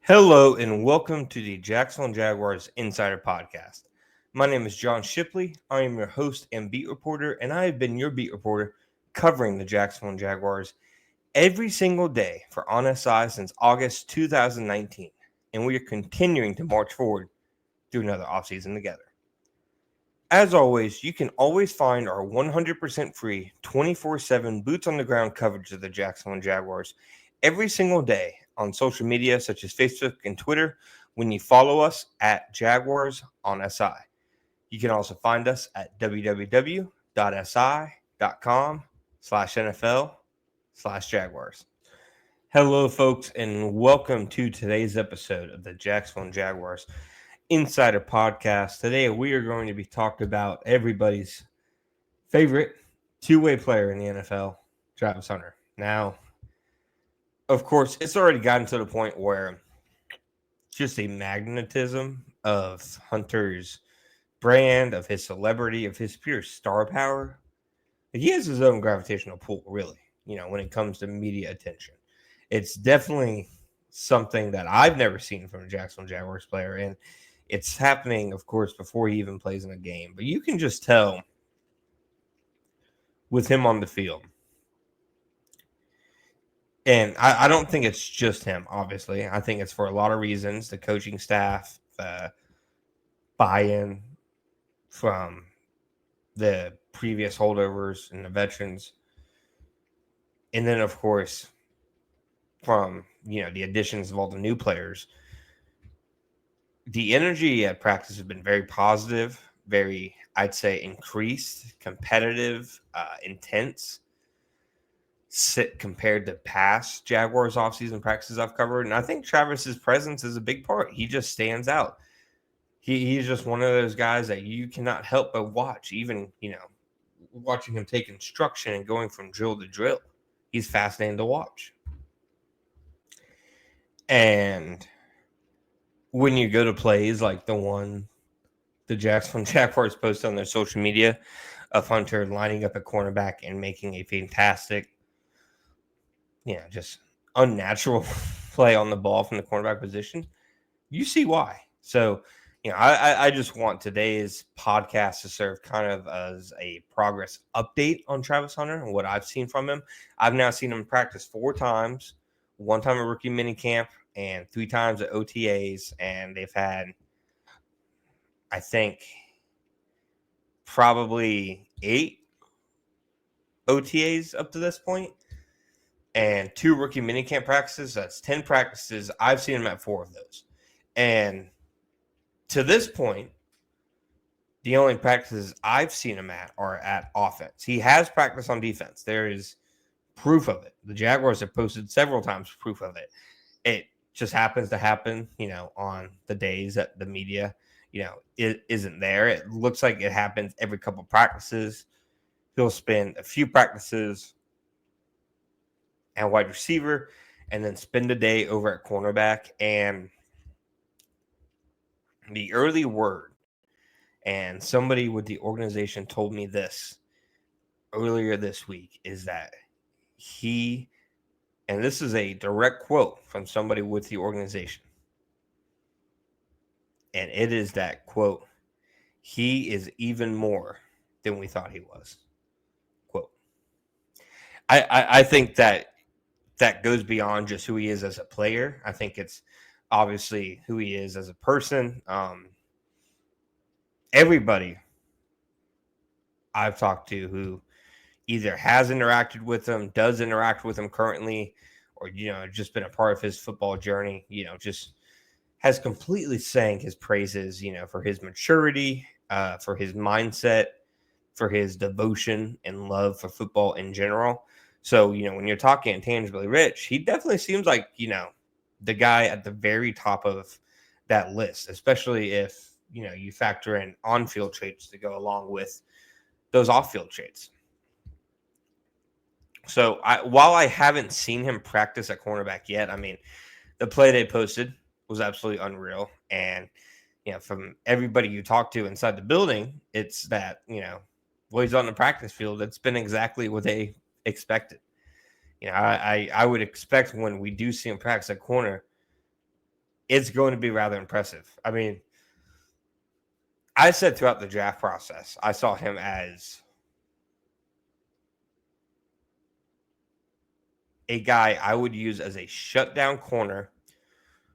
Hello and welcome to the Jacksonville Jaguars Insider Podcast. My name is John Shipley. I am your host and beat reporter, and I have been your beat reporter covering the Jacksonville Jaguars every single day for On SI since August 2019, and we are continuing to march forward through another offseason together. As always, you can always find our 100% free 24/7 boots on the ground coverage of the Jacksonville Jaguars every single day on social media such as Facebook and Twitter when you follow us at Jaguars on SI. You can also find us at www.si.com/NFL/Jaguars. Hello, folks, and welcome to today's episode of the Jacksonville Jaguars Insider Podcast. Today, we are going to be talking about everybody's favorite two-way player in the NFL, Travis Hunter. Now, of course, it's already gotten to the point where just a magnetism of Hunter's brand, of his celebrity, of his pure star power. He has his own gravitational pull, really, when it comes to media attention. It's definitely something that I've never seen from a Jacksonville Jaguars player, and it's happening, of course, before he even plays in a game. But you can just tell with him on the field. And I don't think it's just him, obviously. I think it's for a lot of reasons. The coaching staff, the buy-in from the previous holdovers and the veterans. And then, of course, from, the additions of all the new players. The energy at practice has been very positive, very, I'd say, increased, competitive, intense. Compared to past Jaguars offseason practices I've covered. And I think Travis's presence is a big part. He just stands out. He's just one of those guys that you cannot help but watch, even, watching him take instruction and going from drill to drill. He's fascinating to watch. And when you go to plays like the one the Jacksonville Jaguars post on their social media of Hunter lining up at cornerback and making a fantastic, just unnatural play on the ball from the cornerback position, you see why. So, I just want today's podcast to serve kind of as a progress update on Travis Hunter and what I've seen from him. I've now seen him practice 4 times, 1 time at rookie minicamp and 3 times at OTAs. And they've had, I think, probably 8 OTAs up to this point. And 2 rookie minicamp practices. That's 10 practices. I've seen him at 4 of those. And to this point, the only practices I've seen him at are at offense. He has practiced on defense. There is proof of it. The Jaguars have posted several times proof of it. It just happens to happen, on the days that the media, it isn't there. It looks like it happens every couple of practices. He'll spend a few practices and wide receiver, and then spend a day over at cornerback. And the early word, and somebody with the organization told me this earlier this week, is that he, and this is a direct quote from somebody with the organization, and it is that, quote, "He is even more than we thought he was," quote. I think that goes beyond just who he is as a player. I think it's obviously who he is as a person. Everybody I've talked to who either has interacted with him, does interact with him currently, or, just been a part of his football journey, just has completely sang his praises, for his maturity, for his mindset, for his devotion and love for football in general. So, when you're talking intangibly rich, he definitely seems like, the guy at the very top of that list, especially if, you factor in on-field traits to go along with those off-field traits. So, while I haven't seen him practice at cornerback yet, the play they posted was absolutely unreal. And, from everybody you talk to inside the building, it's that, well, he's on the practice field. It's been exactly what they expected. I would expect when we do see him practice at corner, it's going to be rather impressive. I mean, I said throughout the draft process, I saw him as a guy I would use as a shutdown corner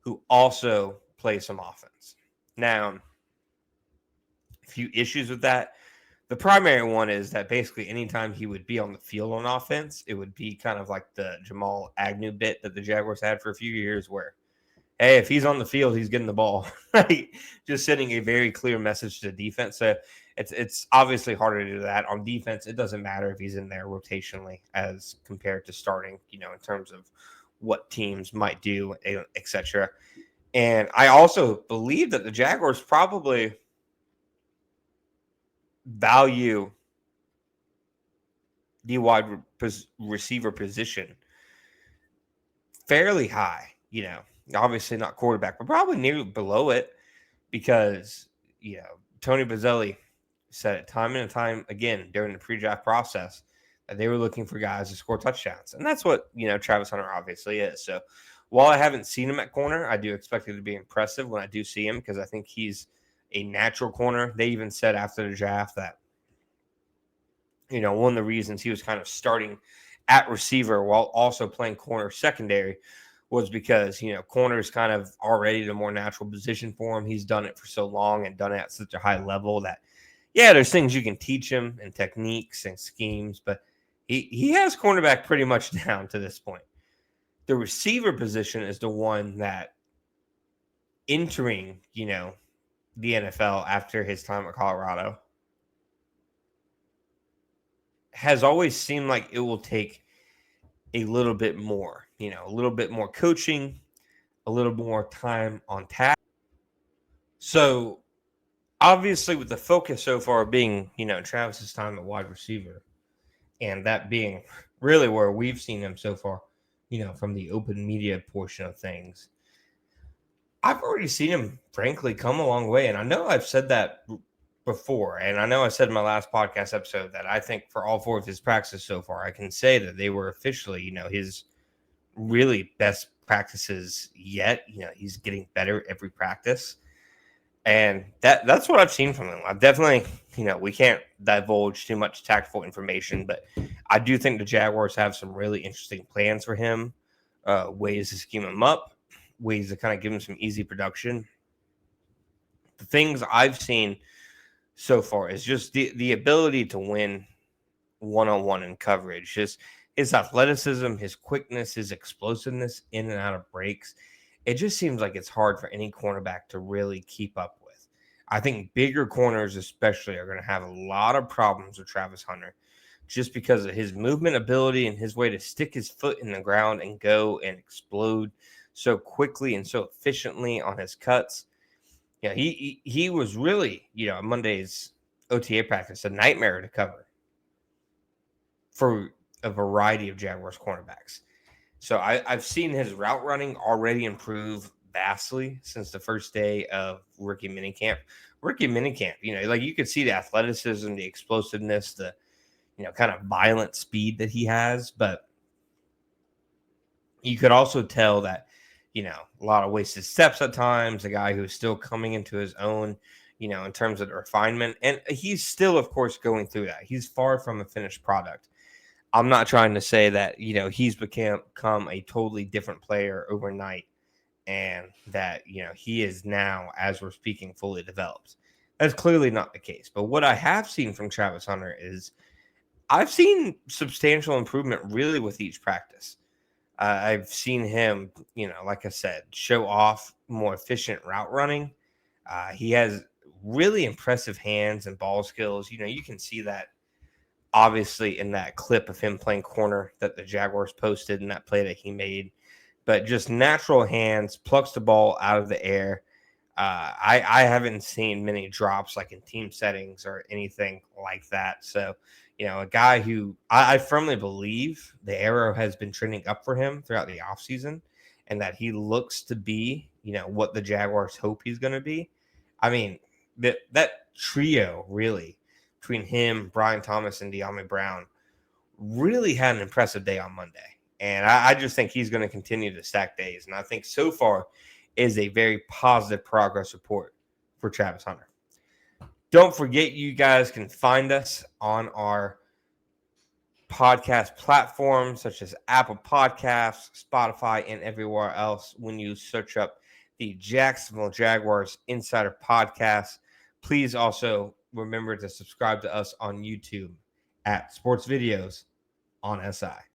who also plays some offense. Now, a few issues with that. The primary one is that basically anytime he would be on the field on offense, it would be kind of like the Jamal Agnew bit that the Jaguars had for a few years where, hey, if he's on the field, he's getting the ball. Like, just sending a very clear message to defense. So it's obviously harder to do that. On defense, it doesn't matter if he's in there rotationally as compared to starting, in terms of what teams might do, etc. And I also believe that the Jaguars probably value the wide receiver position fairly high, obviously not quarterback, but probably near below it because, Tony Bazzelli said it time and time again during the pre-draft process that they were looking for guys to score touchdowns. And that's what, Travis Hunter obviously is. So while I haven't seen him at corner, I do expect it to be impressive when I do see him because I think he's a natural corner. They even said after the draft that, one of the reasons he was kind of starting at receiver while also playing corner secondary was because, corner is kind of already the more natural position for him. He's done it for so long and done it at such a high level that, yeah, there's things you can teach him and techniques and schemes, but he has cornerback pretty much down to this point. The receiver position is the one that entering, the NFL after his time at Colorado has always seemed like it will take a little bit more, a little bit more coaching, a little more time on task. So obviously with the focus so far being, Travis's time at wide receiver and that being really where we've seen him so far, from the open media portion of things, I've already seen him frankly come a long way. And I know I've said that before, and I know I said in my last podcast episode that I think for all four of his practices so far, I can say that they were officially, his really best practices yet. He's getting better every practice, and that's what I've seen from him. I've definitely, we can't divulge too much tactful information, but I do think the Jaguars have some really interesting plans for him, ways to scheme him up, ways to kind of give him some easy production. The things I've seen so far is just the ability to win one-on-one in coverage, just his athleticism, his quickness, his explosiveness in and out of breaks. It just seems like it's hard for any cornerback to really keep up with. I think bigger corners especially are going to have a lot of problems with Travis Hunter just because of his movement ability and his way to stick his foot in the ground and go and explode so quickly and so efficiently on his cuts. Yeah, he was really, Monday's OTA practice a nightmare to cover for a variety of Jaguars cornerbacks. So I've seen his route running already improve vastly since the first day of rookie minicamp. Rookie minicamp, like you could see the athleticism, the explosiveness, the, kind of violent speed that he has. But you could also tell that, a lot of wasted steps at times, a guy who's still coming into his own, in terms of the refinement. And he's still, of course, going through that. He's far from a finished product. I'm not trying to say that, he's become a totally different player overnight and that, he is now, as we're speaking, fully developed. That's clearly not the case. But what I have seen from Travis Hunter is I've seen substantial improvement really with each practice. I've seen him, like I said, show off more efficient route running. He has really impressive hands and ball skills. You can see that obviously in that clip of him playing corner that the Jaguars posted and that play that he made. But just natural hands, plucks the ball out of the air. I haven't seen many drops like in team settings or anything like that. So, a guy who I firmly believe the arrow has been trending up for him throughout the offseason and that he looks to be, what the Jaguars hope he's going to be. I mean, that trio really between him, Brian Thomas, and De'Ami Brown really had an impressive day on Monday. And I just think he's going to continue to stack days. And I think so far is a very positive progress report for Travis Hunter. Don't forget, you guys can find us on our podcast platforms such as Apple Podcasts, Spotify, and everywhere else when you search up the Jacksonville Jaguars Insider Podcast. Please also remember to subscribe to us on YouTube at Sports Videos on SI.